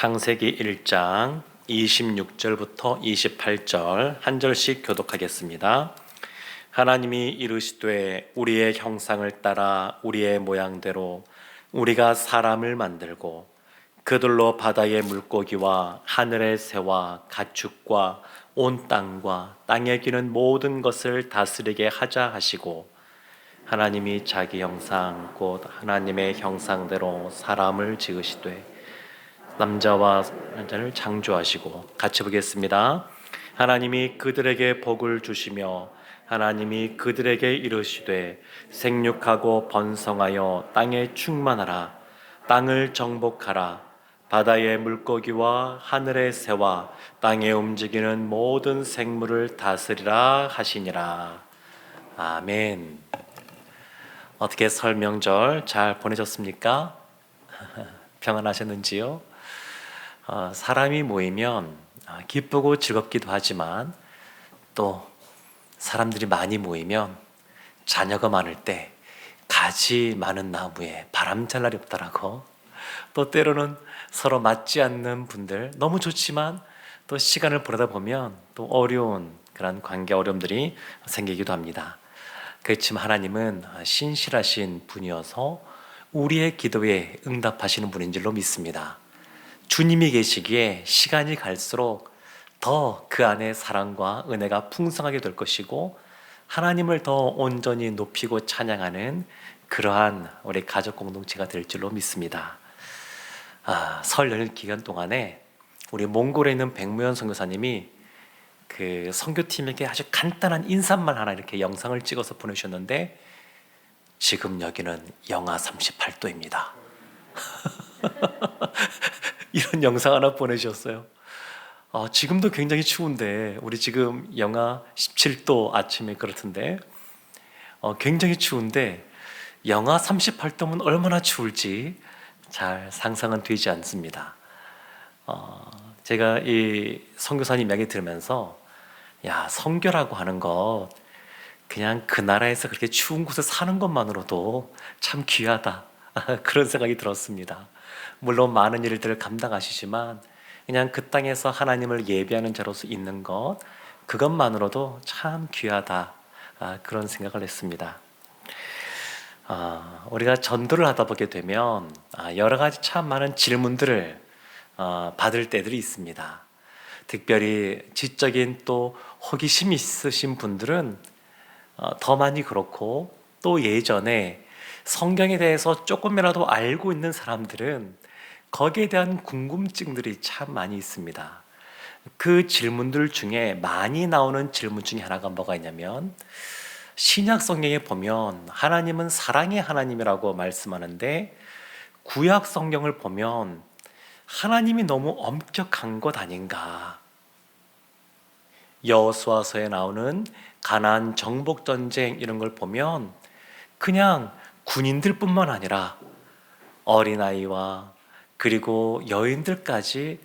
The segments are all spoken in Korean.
창세기 1장 26절부터 28절 한 절씩 교독하겠습니다. 하나님이 이르시되 우리의 형상을 따라 우리의 모양대로 우리가 사람을 만들고 그들로 바다의 물고기와 하늘의 새와 가축과 온 땅과 땅에 기는 모든 것을 다스리게 하자 하시고, 하나님이 자기 형상 곧 하나님의 형상대로 사람을 지으시되 남자와 여자를 창조하시고. 같이 보겠습니다. 하나님이 그들에게 복을 주시며 하나님이 그들에게 이르시되 생육하고 번성하여 땅에 충만하라. 땅을 정복하라. 바다의 물고기와 하늘의 새와 땅에 움직이는 모든 생물을 다스리라 하시니라. 아멘. 어떻게 설명절 잘 보내셨습니까? 평안하셨는지요? 사람이 모이면 기쁘고 즐겁기도 하지만, 또 사람들이 많이 모이면 자녀가 많을 때 가지 많은 나무에 바람 잘 날이 없다라고, 또 때로는 서로 맞지 않는 분들 너무 좋지만 또 시간을 보내다 보면 또 어려운 그런 관계 어려움들이 생기기도 합니다. 그렇지만 하나님은 신실하신 분이어서 우리의 기도에 응답하시는 분인 줄로 믿습니다. 주님이 계시기에 시간이 갈수록 더 그 안에 사랑과 은혜가 풍성하게 될 것이고, 하나님을 더 온전히 높이고 찬양하는 그러한 우리 가족 공동체가 될 줄로 믿습니다. 설 연휴 기간 동안에 우리 몽골에 있는 백무현 선교사님이 그 선교팀에게 아주 간단한 인사말 하나 이렇게 영상을 찍어서 보내주셨는데, 지금 여기는 영하 38도입니다. 이런 영상 하나 보내주셨어요. 지금도 굉장히 추운데, 우리 지금 영하 17도 아침에 그렇던데, 굉장히 추운데 영하 38도면 얼마나 추울지 잘 상상은 되지 않습니다. 제가 이 선교사님 이야기 들으면서, 야, 선교라고 하는 것 그냥 그 나라에서 그렇게 추운 곳에 사는 것만으로도 참 귀하다, 그런 생각이 들었습니다. 물론 많은 일들을 감당하시지만 그냥 그 땅에서 하나님을 예배하는 자로서 있는 것, 그것만으로도 참 귀하다, 그런 생각을 했습니다. 우리가 전도를 하다 보게 되면 여러 가지 참 많은 질문들을 받을 때들이 있습니다. 특별히 지적인 또 호기심이 있으신 분들은 더 많이 그렇고, 또 예전에 성경에 대해서 조금이라도 알고 있는 사람들은 거기에 대한 궁금증들이 참 많이 있습니다. 그 질문들 중에 많이 나오는 질문 중에 하나가 뭐가 있냐면, 신약 성경에 보면 하나님은 사랑의 하나님이라고 말씀하는데, 구약 성경을 보면 하나님이 너무 엄격한 것 아닌가. 여호수아서에 나오는 가나안 정복 전쟁 이런 걸 보면 그냥 군인들뿐만 아니라 어린아이와 그리고 여인들까지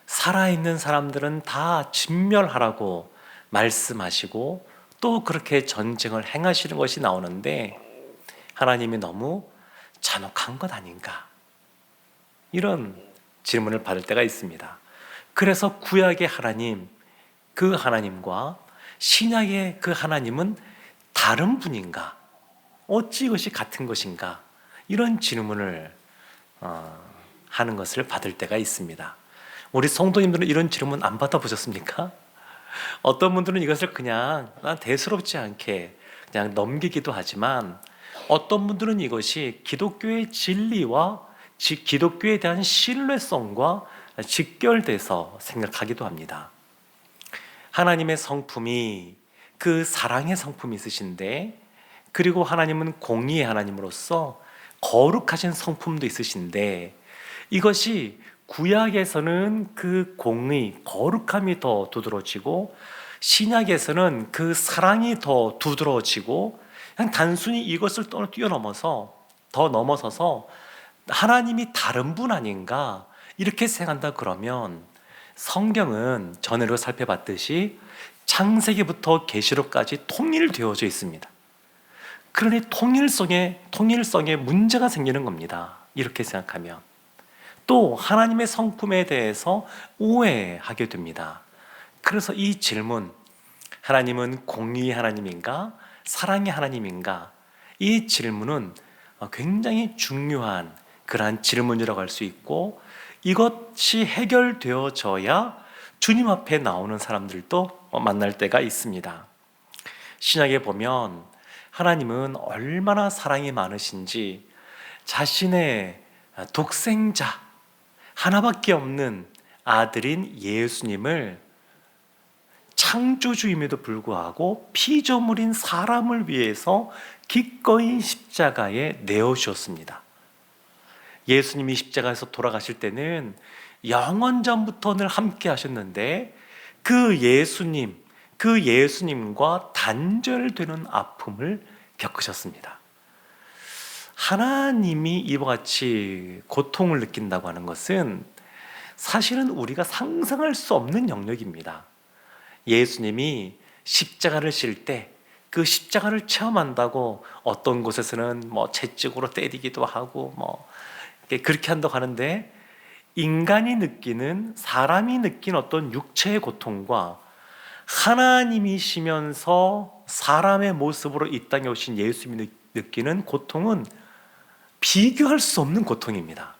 살아있는 사람들은 다 진멸하라고 말씀하시고, 또 그렇게 전쟁을 행하시는 것이 나오는데, 하나님이 너무 잔혹한 것 아닌가, 이런 질문을 받을 때가 있습니다. 그래서 구약의 하나님, 그 하나님과 신약의 그 하나님은 다른 분인가? 어찌 이것이 같은 것인가? 이런 질문을 하는 것을 받을 때가 있습니다. 우리 성도님들은 이런 질문 안 받아보셨습니까? 어떤 분들은 이것을 그냥 대수롭지 않게 그냥 넘기기도 하지만, 어떤 분들은 이것이 기독교의 진리와 기독교에 대한 신뢰성과 직결돼서 생각하기도 합니다. 하나님의 성품이 그 사랑의 성품이 있으신데, 그리고 하나님은 공의의 하나님으로서 거룩하신 성품도 있으신데, 이것이 구약에서는 그 공의, 거룩함이 더 두드러지고, 신약에서는 그 사랑이 더 두드러지고, 그냥 단순히 이것을 더 넘어서서 하나님이 다른 분 아닌가, 이렇게 생각한다 그러면, 성경은 전에로 살펴봤듯이 창세기부터 계시록까지 통일되어져 있습니다. 그러니 통일성에 문제가 생기는 겁니다. 이렇게 생각하면 또 하나님의 성품에 대해서 오해하게 됩니다. 그래서 이 질문, 하나님은 공의의 하나님인가? 사랑의 하나님인가? 이 질문은 굉장히 중요한 그러한 질문이라고 할 수 있고, 이것이 해결되어져야 주님 앞에 나오는 사람들도 만날 때가 있습니다. 신약에 보면 하나님은 얼마나 사랑이 많으신지 자신의 독생자, 하나밖에 없는 아들인 예수님을 창조주임에도 불구하고 피조물인 사람을 위해서 기꺼이 십자가에 내어주셨습니다. 예수님이 십자가에서 돌아가실 때는 영원전부터 늘 함께 하셨는데 그 예수님과 단절되는 아픔을 겪으셨습니다. 하나님이 이와 같이 고통을 느낀다고 하는 것은 사실은 우리가 상상할 수 없는 영역입니다. 예수님이 십자가를 실 때 그 십자가를 체험한다고 어떤 곳에서는 채찍으로 때리기도 하고 그렇게 한다고 하는데, 인간이 느끼는, 사람이 느낀 어떤 육체의 고통과 하나님이시면서 사람의 모습으로 이 땅에 오신 예수님이 느끼는 고통은 비교할 수 없는 고통입니다.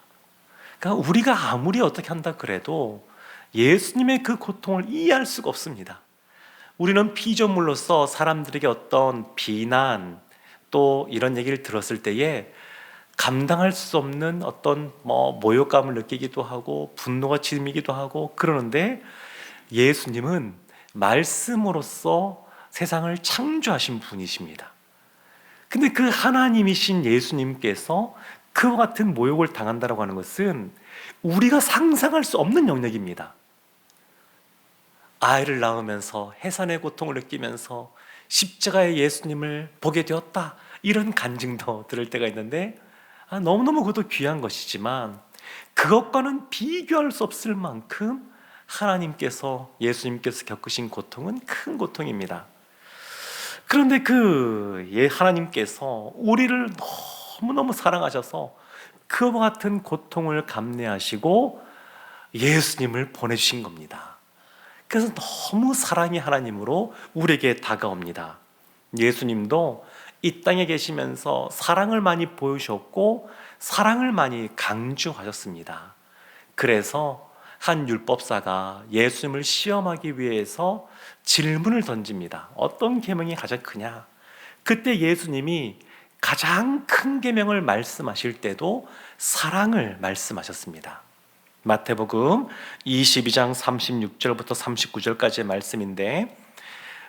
그러니까 우리가 아무리 어떻게 한다 그래도 예수님의 그 고통을 이해할 수가 없습니다. 우리는 피조물로서 사람들에게 어떤 비난, 또 이런 얘기를 들었을 때에 감당할 수 없는 어떤 모욕감을 느끼기도 하고 분노가 치밀기도 하고 그러는데, 예수님은 말씀으로써 세상을 창조하신 분이십니다. 근데 그 하나님이신 예수님께서 그와 같은 모욕을 당한다고 하는 것은 우리가 상상할 수 없는 영역입니다. 아이를 낳으면서 해산의 고통을 느끼면서 십자가의 예수님을 보게 되었다, 이런 간증도 들을 때가 있는데 너무너무 그것도 귀한 것이지만 그것과는 비교할 수 없을 만큼 하나님께서, 예수님께서 겪으신 고통은 큰 고통입니다. 그런데 하나님께서 우리를 너무너무 사랑하셔서 그와 같은 고통을 감내하시고 예수님을 보내주신 겁니다. 그래서 너무 사랑의 하나님으로 우리에게 다가옵니다. 예수님도 이 땅에 계시면서 사랑을 많이 보여주셨고 사랑을 많이 강조하셨습니다. 그래서 한 율법사가 예수님을 시험하기 위해서 질문을 던집니다. 어떤 계명이 가장 크냐? 그때 예수님이 가장 큰 계명을 말씀하실 때도 사랑을 말씀하셨습니다. 마태복음 22장 36절부터 39절까지의 말씀인데,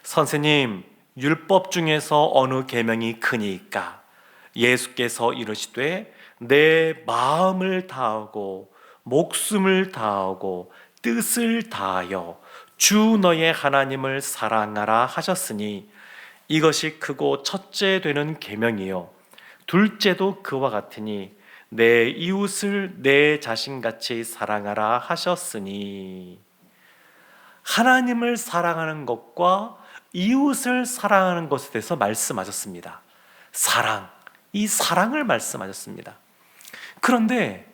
선생님, 율법 중에서 어느 계명이 크니까? 예수께서 이르시되 내 마음을 다하고 목숨을 다하고 뜻을 다하여 주 너의 하나님을 사랑하라 하셨으니 이것이 크고 첫째 되는 계명이요 둘째도 그와 같으니 내 이웃을 내 자신같이 사랑하라 하셨으니, 하나님을 사랑하는 것과 이웃을 사랑하는 것에 대해서 말씀하셨습니다. 이 사랑을 말씀하셨습니다. 그런데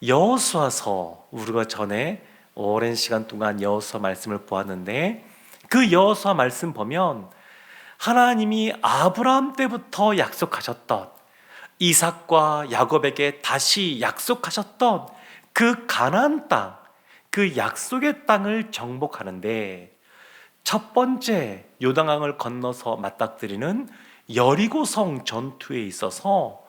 여호수아서, 우리가 전에 오랜 시간 동안 여호수아 말씀을 보았는데 그 여호수아 말씀 보면 하나님이 아브라함 때부터 약속하셨던, 이삭과 야곱에게 다시 약속하셨던 그 가나안 땅, 그 약속의 땅을 정복하는데 첫 번째 요단강을 건너서 맞닥뜨리는 여리고성 전투에 있어서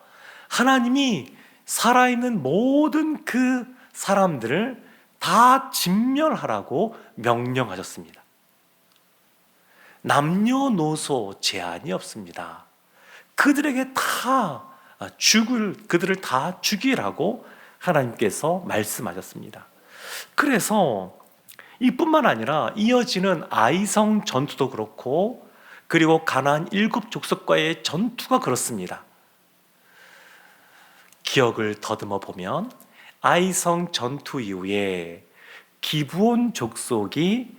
하나님이 살아있는 모든 그 사람들을 다 진멸하라고 명령하셨습니다. 남녀노소 제한이 없습니다. 그들을 다 죽이라고 하나님께서 말씀하셨습니다. 그래서 이뿐만 아니라 이어지는 아이성 전투도 그렇고, 그리고 가나안 7 족속과의 전투가 그렇습니다. 기억을 더듬어 보면 아이성 전투 이후에 기브온 족속이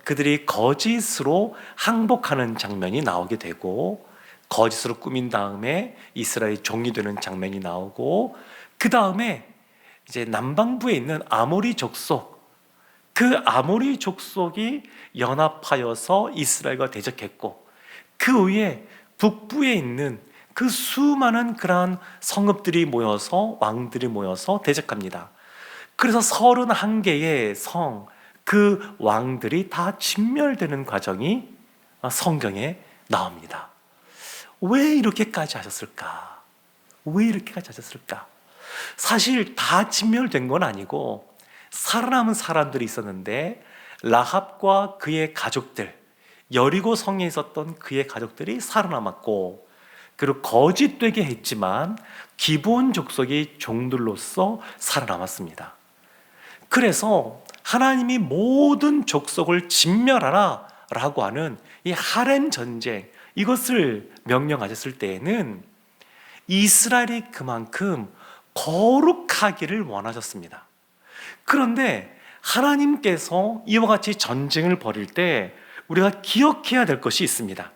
그들이 거짓으로 항복하는 장면이 나오게 되고, 거짓으로 꾸민 다음에 이스라엘이 종이 되는 장면이 나오고, 그 다음에 이제 남방부에 있는 아모리 족속, 그 아모리 족속이 연합하여서 이스라엘과 대적했고, 그 위에 북부에 있는 그 수많은 그러한 성읍들이 모여서, 왕들이 모여서 대적합니다. 그래서 31개의 성, 그 왕들이 다 진멸되는 과정이 성경에 나옵니다. 왜 이렇게까지 하셨을까? 왜 이렇게까지 하셨을까? 사실 다 진멸된 건 아니고 살아남은 사람들이 있었는데, 라합과 그의 가족들, 여리고 성에 있었던 그의 가족들이 살아남았고, 그리고 거짓되게 했지만 기브온 족속이 종들로서 살아남았습니다. 그래서 하나님이 모든 족속을 진멸하라 라고 하는 이 하렘 전쟁, 이것을 명령하셨을 때에는 이스라엘이 그만큼 거룩하기를 원하셨습니다. 그런데 하나님께서 이와 같이 전쟁을 벌일 때 우리가 기억해야 될 것이 있습니다.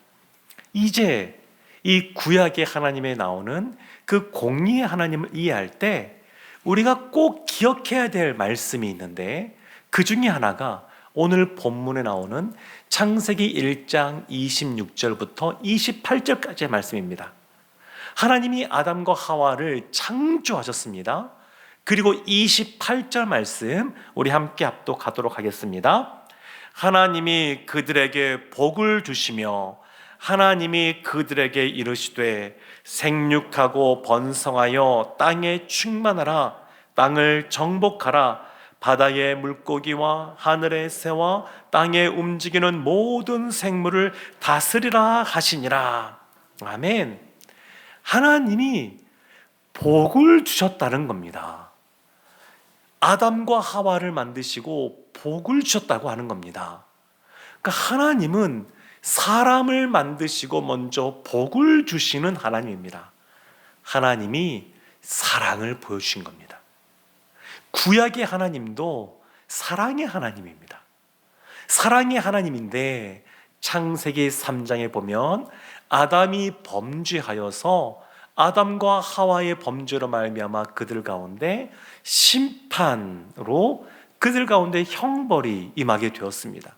이제 이 구약의 하나님에 나오는 그 공의의 하나님을 이해할 때 우리가 꼭 기억해야 될 말씀이 있는데, 그 중에 하나가 오늘 본문에 나오는 창세기 1장 26절부터 28절까지의 말씀입니다. 하나님이 아담과 하와를 창조하셨습니다. 그리고 28절 말씀 우리 함께 합독하도록 하겠습니다. 하나님이 그들에게 복을 주시며 하나님이 그들에게 이르시되 생육하고 번성하여 땅에 충만하라. 땅을 정복하라. 바다의 물고기와 하늘의 새와 땅에 움직이는 모든 생물을 다스리라 하시니라. 아멘. 하나님이 복을 주셨다는 겁니다. 아담과 하와를 만드시고 복을 주셨다고 하는 겁니다. 그러니까 하나님은 사람을 만드시고 먼저 복을 주시는 하나님입니다. 하나님이 사랑을 보여주신 겁니다. 구약의 하나님도 사랑의 하나님입니다. 사랑의 하나님인데 창세기 3장에 보면 아담이 범죄하여서 아담과 하와의 범죄로 말미암아 그들 가운데 심판으로 그들 가운데 형벌이 임하게 되었습니다.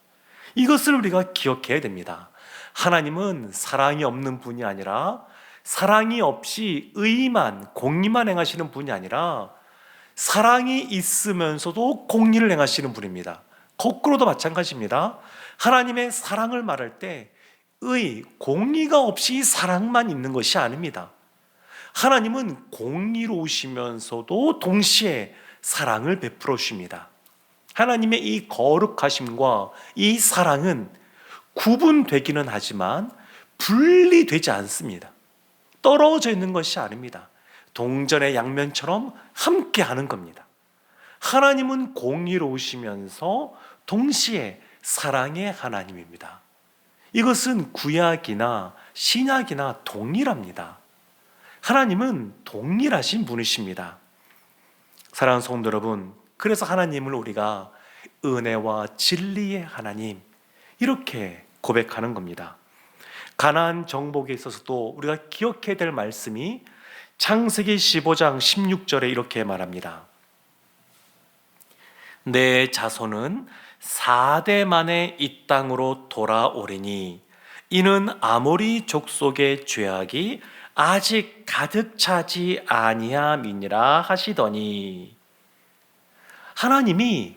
이것을 우리가 기억해야 됩니다. 하나님은 사랑이 없는 분이 아니라, 사랑이 없이 의만, 공의만 행하시는 분이 아니라 사랑이 있으면서도 공의를 행하시는 분입니다. 거꾸로도 마찬가지입니다. 하나님의 사랑을 말할 때 공의가 없이 사랑만 있는 것이 아닙니다. 하나님은 공의로우시면서도 동시에 사랑을 베풀어 주십니다. 하나님의 이 거룩하심과 이 사랑은 구분되기는 하지만 분리되지 않습니다. 떨어져 있는 것이 아닙니다. 동전의 양면처럼 함께 하는 겁니다. 하나님은 공의로우시면서 동시에 사랑의 하나님입니다. 이것은 구약이나 신약이나 동일합니다. 하나님은 동일하신 분이십니다. 사랑하는 성도 여러분, 그래서 하나님을 우리가 은혜와 진리의 하나님, 이렇게 고백하는 겁니다. 가나안 정복에 있어서도 우리가 기억해야 될 말씀이 창세기 15장 16절에 이렇게 말합니다. 내 자손은 4대 만에 이 땅으로 돌아오리니 이는 아모리 족속의 죄악이 아직 가득 차지 아니함이니라 하시더니, 하나님이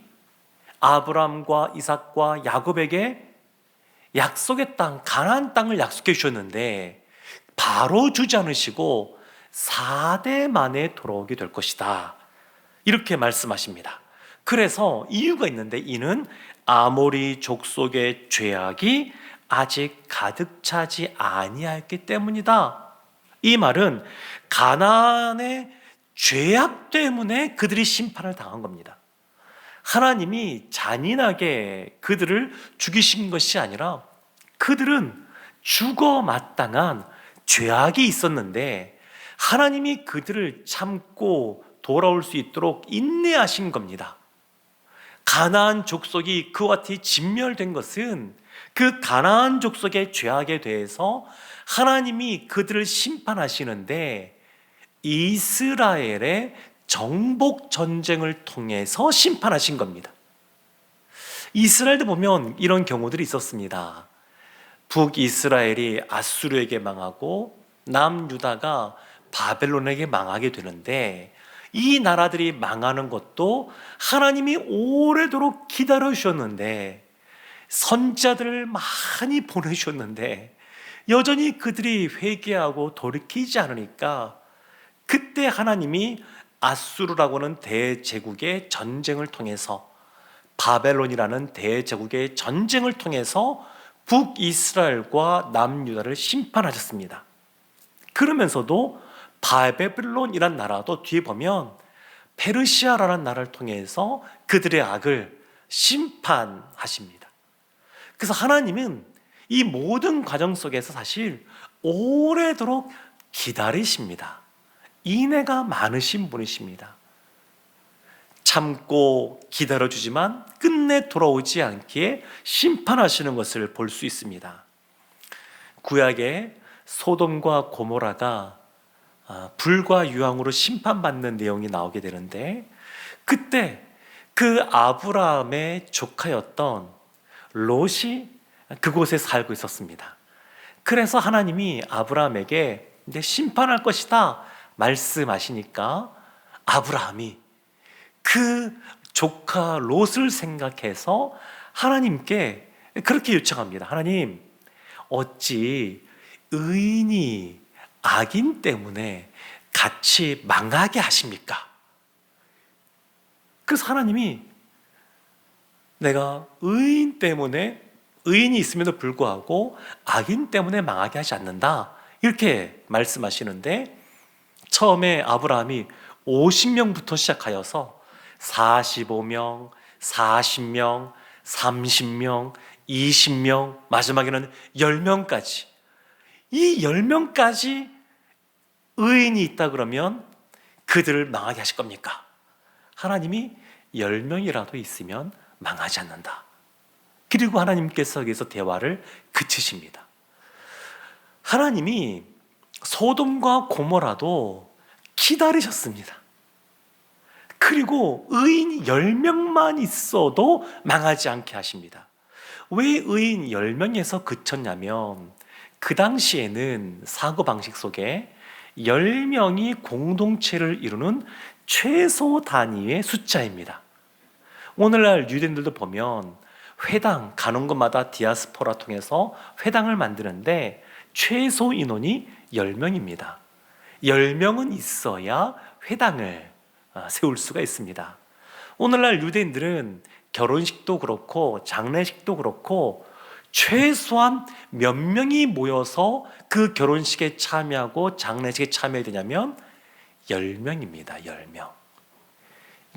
아브람과 이삭과 야곱에게 약속의 땅, 가나안 땅을 약속해 주셨는데 바로 주지 않으시고 4대 만에 돌아오게 될 것이다, 이렇게 말씀하십니다. 그래서 이유가 있는데, 이는 아모리 족속의 죄악이 아직 가득 차지 아니하였기 때문이다. 이 말은 가나안의 죄악 때문에 그들이 심판을 당한 겁니다. 하나님이 잔인하게 그들을 죽이신 것이 아니라 그들은 죽어 마땅한 죄악이 있었는데 하나님이 그들을 참고 돌아올 수 있도록 인내하신 겁니다. 가나안 족속이 그와 같이 진멸된 것은 그 가나안 족속의 죄악에 대해서 하나님이 그들을 심판하시는데 이스라엘의 정복 전쟁을 통해서 심판하신 겁니다. 이스라엘도 보면 이런 경우들이 있었습니다. 북이스라엘이 아수르에게 망하고 남유다가 바벨론에게 망하게 되는데, 이 나라들이 망하는 것도 하나님이 오래도록 기다려 주셨는데, 선지자들을 많이 보내주셨는데 여전히 그들이 회개하고 돌이키지 않으니까, 그때 하나님이 아수르라고 하는 대제국의 전쟁을 통해서, 바벨론이라는 대제국의 전쟁을 통해서 북이스라엘과 남유다를 심판하셨습니다. 그러면서도 바벨론이란 나라도 뒤에 보면 페르시아라는 나라를 통해서 그들의 악을 심판하십니다. 그래서 하나님은 이 모든 과정 속에서 사실 오래도록 기다리십니다. 인애가 많으신 분이십니다. 참고 기다려주지만 끝내 돌아오지 않기에 심판하시는 것을 볼 수 있습니다. 구약에 소돔과 고모라가 불과 유황으로 심판받는 내용이 나오게 되는데, 그때 그 아브라함의 조카였던 롯이 그곳에 살고 있었습니다. 그래서 하나님이 아브라함에게 이제 심판할 것이다 말씀하시니까, 아브라함이 그 조카 롯을 생각해서 하나님께 그렇게 요청합니다. 하나님, 어찌 의인이 악인 때문에 같이 망하게 하십니까? 그래서 하나님이 내가 의인이 있음에도 불구하고 악인 때문에 망하게 하지 않는다, 이렇게 말씀하시는데, 처음에 아브라함이 50명부터 시작하여서 45명, 40명, 30명, 20명, 마지막에는 10명까지, 이 10명까지 의인이 있다 그러면 그들을 망하게 하실 겁니까? 하나님이 10명이라도 있으면 망하지 않는다. 그리고 하나님께서 여기서 대화를 그치십니다. 하나님이 소돔과 고모라도 기다리셨습니다. 그리고 의인 10명만 있어도 망하지 않게 하십니다. 왜 의인 10명에서 그쳤냐면, 그 당시에는 사고방식 속에 10명이 공동체를 이루는 최소 단위의 숫자입니다. 오늘날 유대인들도 보면 회당, 가는 곳마다 디아스포라 통해서 회당을 만드는데 최소 인원이 10명입니다. 10명은 있어야 회당을 세울 수가 있습니다. 오늘날 유대인들은 결혼식도 그렇고 장례식도 그렇고 최소한 몇 명이 모여서 그 결혼식에 참여하고 장례식에 참여해야 되냐면 10명입니다. 10명.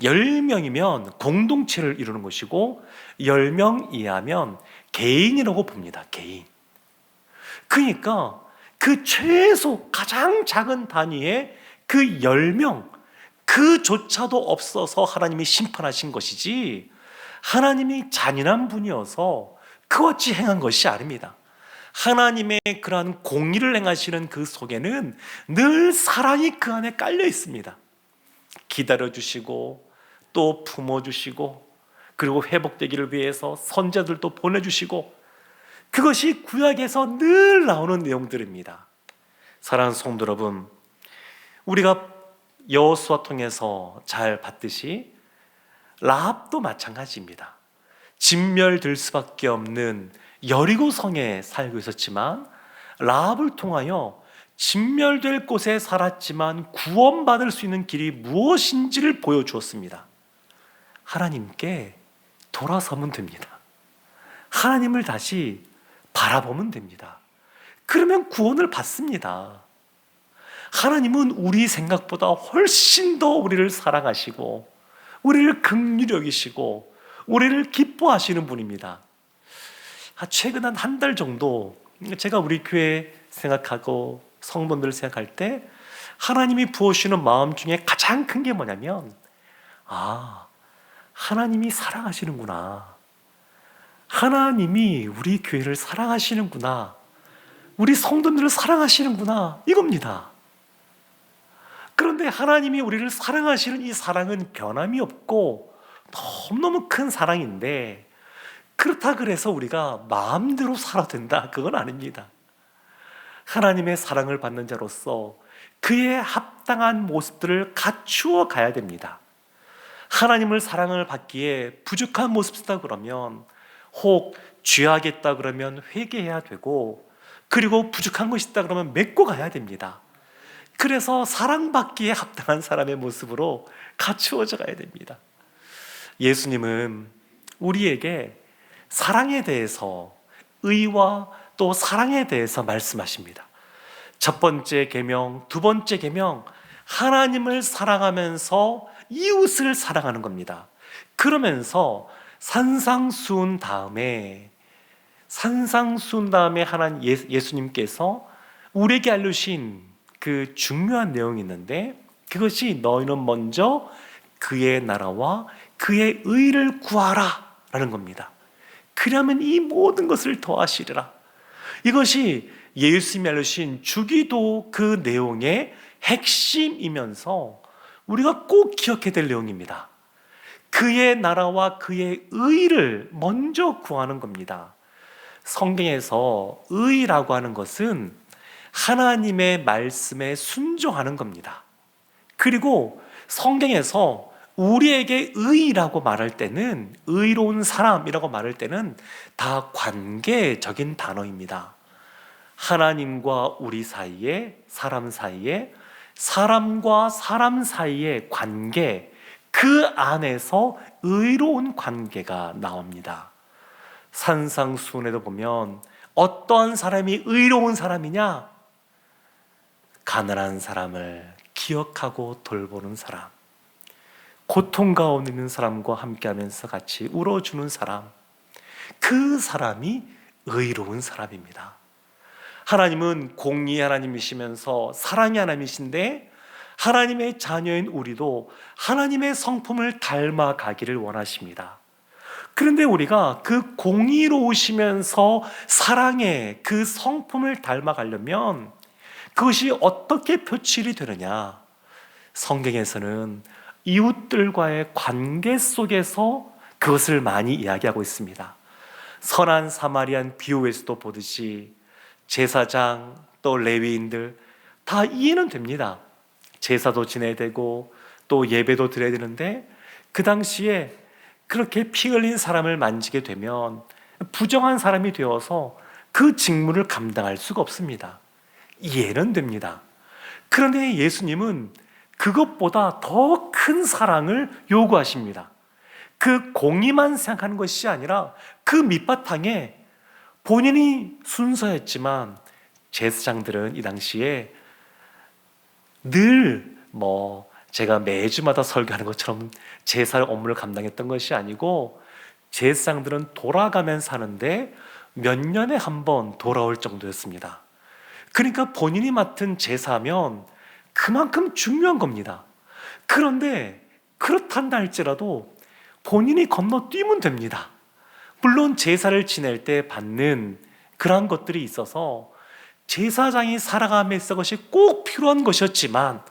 10명이면 공동체를 이루는 것이고, 10명 이하면 개인이라고 봅니다. 개인. 그러니까 그 최소 가장 작은 단위의 그 10명, 그조차도 없어서 하나님이 심판하신 것이지, 하나님이 잔인한 분이어서 그같이 행한 것이 아닙니다. 하나님의 그러한 공의를 행하시는 그 속에는 늘 사랑이 그 안에 깔려 있습니다. 기다려주시고 또 품어주시고, 그리고 회복되기를 위해서 선자들도 보내주시고, 그것이 구약에서 늘 나오는 내용들입니다. 사랑하는 성도 여러분, 우리가 여호수아 통해서 잘 봤듯이 라합도 마찬가지입니다. 진멸될 수밖에 없는 여리고 성에 살고 있었지만, 라합을 통하여 진멸될 곳에 살았지만 구원받을 수 있는 길이 무엇인지를 보여주었습니다. 하나님께 돌아서면 됩니다. 하나님을 다시 바라보면 됩니다. 그러면 구원을 받습니다. 하나님은 우리 생각보다 훨씬 더 우리를 사랑하시고, 우리를 긍휼히 여기시고, 우리를 기뻐하시는 분입니다. 최근 한 달 정도 제가 우리 교회 생각하고 성도들 생각할 때 하나님이 부어주시는 마음 중에 가장 큰 게 뭐냐면, 하나님이 사랑하시는구나, 하나님이 우리 교회를 사랑하시는구나, 우리 성도들을 사랑하시는구나, 이겁니다. 그런데 하나님이 우리를 사랑하시는 이 사랑은 변함이 없고 너무너무 큰 사랑인데, 그렇다 그래서 우리가 마음대로 살아도 된다, 그건 아닙니다. 하나님의 사랑을 받는 자로서 그의 합당한 모습들을 갖추어 가야 됩니다. 하나님을 사랑을 받기에 부족한 모습이다 그러면, 혹 죄하겠다 그러면 회개해야 되고, 그리고 부족한 것이 있다 그러면 맺고 가야 됩니다. 그래서 사랑받기에 합당한 사람의 모습으로 갖추어져 가야 됩니다. 예수님은 우리에게 사랑에 대해서, 의와 또 사랑에 대해서 말씀하십니다. 첫 번째 계명, 두 번째 계명, 하나님을 사랑하면서 이웃을 사랑하는 겁니다. 그러면서 산상수훈 다음에 하나님 예수님께서 우리에게 알려주신 그 중요한 내용이 있는데, 그것이 너희는 먼저 그의 나라와 그의 의를 구하라 라는 겁니다. 그러면 이 모든 것을 더하시리라. 이것이 예수님이 알려주신 주기도 그 내용의 핵심이면서 우리가 꼭 기억해야 될 내용입니다. 그의 나라와 그의 의를 먼저 구하는 겁니다. 성경에서 의라고 하는 것은 하나님의 말씀에 순종하는 겁니다. 그리고 성경에서 우리에게 의라고 말할 때는, 의로운 사람이라고 말할 때는 다 관계적인 단어입니다. 하나님과 우리 사이에, 사람 사이에, 사람과 사람 사이의 관계, 그 안에서 의로운 관계가 나옵니다. 산상수훈에도 보면 어떠한 사람이 의로운 사람이냐? 가난한 사람을 기억하고 돌보는 사람, 고통 가운데 있는 사람과 함께하면서 같이 울어주는 사람, 그 사람이 의로운 사람입니다. 하나님은 공의의 하나님이시면서 사랑의 하나님이신데, 하나님의 자녀인 우리도 하나님의 성품을 닮아가기를 원하십니다. 그런데 우리가 그 공의로우시면서 사랑의 그 성품을 닮아가려면 그것이 어떻게 표출이 되느냐? 성경에서는 이웃들과의 관계 속에서 그것을 많이 이야기하고 있습니다. 선한 사마리안 비유에서도 보듯이 제사장 또 레위인들 다 이해는 됩니다. 제사도 지내야 되고 또 예배도 드려야 되는데, 그 당시에 그렇게 피 흘린 사람을 만지게 되면 부정한 사람이 되어서 그 직무를 감당할 수가 없습니다. 이해는 됩니다. 그런데 예수님은 그것보다 더 큰 사랑을 요구하십니다. 그 공의만 생각하는 것이 아니라 그 밑바탕에 본인이 순서였지만, 제사장들은 이 당시에 늘 제가 매주마다 설교하는 것처럼 제사 업무를 감당했던 것이 아니고, 제사장들은 돌아가면서 하는데 몇 년에 한 번 돌아올 정도였습니다. 그러니까 본인이 맡은 제사면 그만큼 중요한 겁니다. 그런데 그렇단다 할지라도 본인이 건너뛰면 됩니다. 물론 제사를 지낼 때 받는 그러한 것들이 있어서 제사장이 살아감에 있어 것이 꼭 필요한 것이었지만,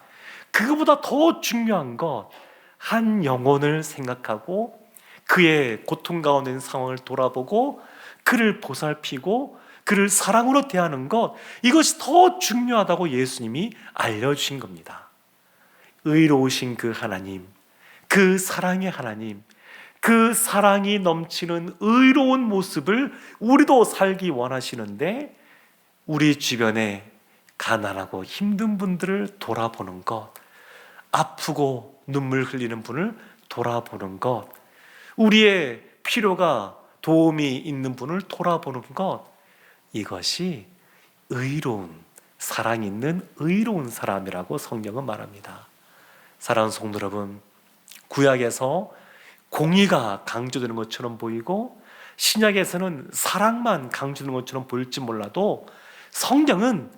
그거보다 더 중요한 것, 한 영혼을 생각하고 그의 고통 가운데 있는 상황을 돌아보고 그를 보살피고 그를 사랑으로 대하는 것, 이것이 더 중요하다고 예수님이 알려주신 겁니다. 의로우신 그 하나님, 그 사랑의 하나님, 그 사랑이 넘치는 의로운 모습을 우리도 살기 원하시는데, 우리 주변에 가난하고 힘든 분들을 돌아보는 것, 아프고 눈물 흘리는 분을 돌아보는 것, 우리의 필요가 도움이 있는 분을 돌아보는 것, 이것이 의로운, 사랑 있는 의로운 사람이라고 성경은 말합니다. 사랑하는 성도 여러분, 구약에서 공의가 강조되는 것처럼 보이고 신약에서는 사랑만 강조되는 것처럼 보일지 몰라도 성경은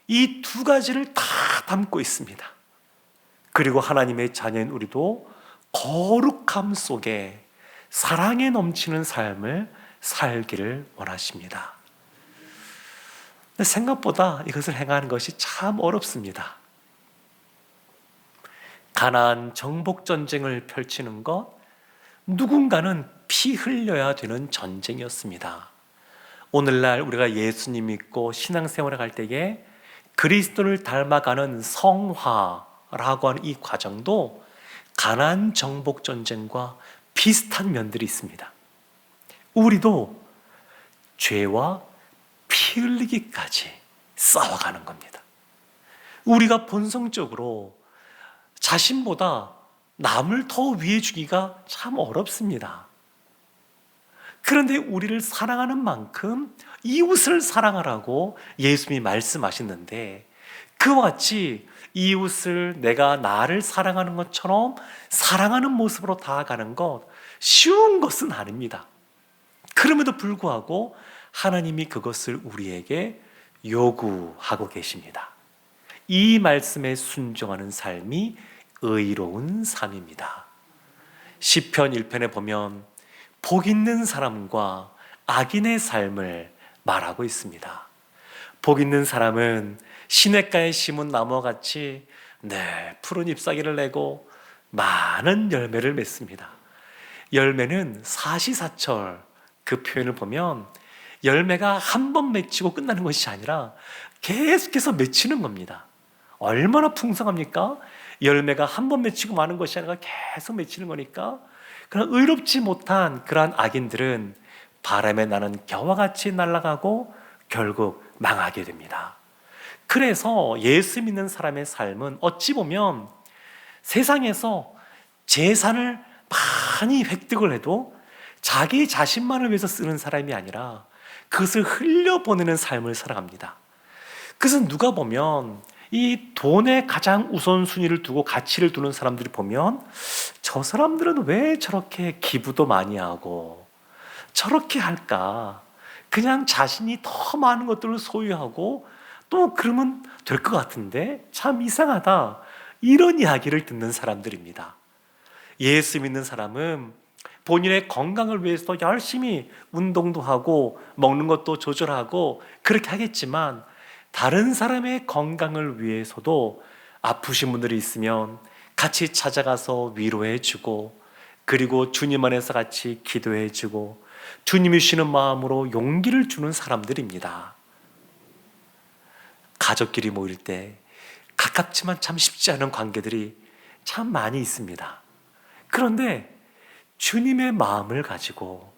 이 두 가지를 다 담고 있습니다. 그리고 하나님의 자녀인 우리도 거룩함 속에 사랑에 넘치는 삶을 살기를 원하십니다. 근데 생각보다 이것을 행하는 것이 참 어렵습니다. 가나안 정복 전쟁을 펼치는 것, 누군가는 피 흘려야 되는 전쟁이었습니다. 오늘날 우리가 예수님 믿고 신앙생활을 할 때에 그리스도를 닮아가는 성화라고 하는 이 과정도 가나안 정복 전쟁과 비슷한 면들이 있습니다. 우리도 죄와 피 흘리기까지 싸워가는 겁니다. 우리가 본성적으로 자신보다 남을 더 위해 주기가 참 어렵습니다. 그런데 우리를 사랑하는 만큼 이웃을 사랑하라고 예수님이 말씀하셨는데, 그와 같이 이웃을 내가 나를 사랑하는 것처럼 사랑하는 모습으로 다가가는 것, 쉬운 것은 아닙니다. 그럼에도 불구하고 하나님이 그것을 우리에게 요구하고 계십니다. 이 말씀에 순종하는 삶이 의로운 삶입니다. 시편 1편에 보면 복 있는 사람과 악인의 삶을 말하고 있습니다. 복 있는 사람은 시냇가에 심은 나무와 같이 푸른 잎사귀를 내고 많은 열매를 맺습니다. 열매는 사시사철, 그 표현을 보면 열매가 한 번 맺히고 끝나는 것이 아니라 계속해서 맺히는 겁니다. 얼마나 풍성합니까? 열매가 한 번 맺히고 마는 것이 아니라 계속 맺히는 거니까. 그러나 의롭지 못한 그러한 악인들은 바람에 나는 겨와 같이 날아가고 결국 망하게 됩니다. 그래서 예수 믿는 사람의 삶은 어찌 보면 세상에서 재산을 많이 획득을 해도 자기 자신만을 위해서 쓰는 사람이 아니라 그것을 흘려보내는 삶을 살아갑니다. 그래서 누가 보면 이 돈에 가장 우선순위를 두고 가치를 두는 사람들이 보면 저 사람들은 왜 저렇게 기부도 많이 하고 저렇게 할까? 그냥 자신이 더 많은 것들을 소유하고 또 그러면 될 것 같은데 참 이상하다, 이런 이야기를 듣는 사람들입니다. 예수 믿는 사람은 본인의 건강을 위해서 열심히 운동도 하고 먹는 것도 조절하고 그렇게 하겠지만, 다른 사람의 건강을 위해서도 아프신 분들이 있으면 같이 찾아가서 위로해 주고, 그리고 주님 안에서 같이 기도해 주고 주님이 주시는 마음으로 용기를 주는 사람들입니다. 가족끼리 모일 때 가깝지만 참 쉽지 않은 관계들이 참 많이 있습니다. 그런데 주님의 마음을 가지고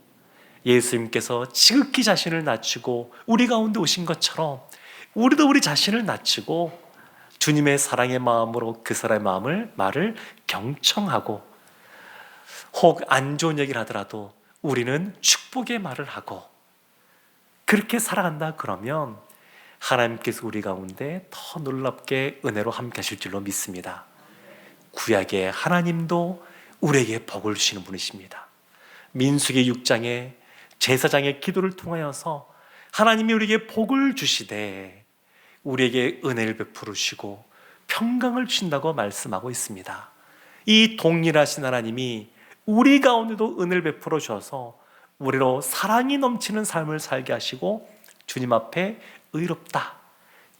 예수님께서 지극히 자신을 낮추고 우리 가운데 오신 것처럼 우리도 우리 자신을 낮추고 주님의 사랑의 마음으로 그 사람의 말을 경청하고, 혹 안 좋은 얘기를 하더라도 우리는 축복의 말을 하고 그렇게 살아간다 그러면 하나님께서 우리 가운데 더 놀랍게 은혜로 함께 하실 줄로 믿습니다. 구약의 하나님도 우리에게 복을 주시는 분이십니다. 민수기 6장에 제사장의 기도를 통하여서 하나님이 우리에게 복을 주시되 우리에게 은혜를 베풀으시고 평강을 주신다고 말씀하고 있습니다. 이 동일하신 하나님이 우리 가운데도 은혜를 베풀어 주셔서 우리로 사랑이 넘치는 삶을 살게 하시고 주님 앞에 의롭다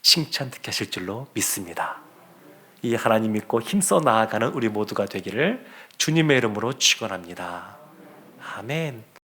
칭찬 듣게 하실 줄로 믿습니다. 이 하나님 믿고 힘써 나아가는 우리 모두가 되기를 주님의 이름으로 축원합니다. 아멘.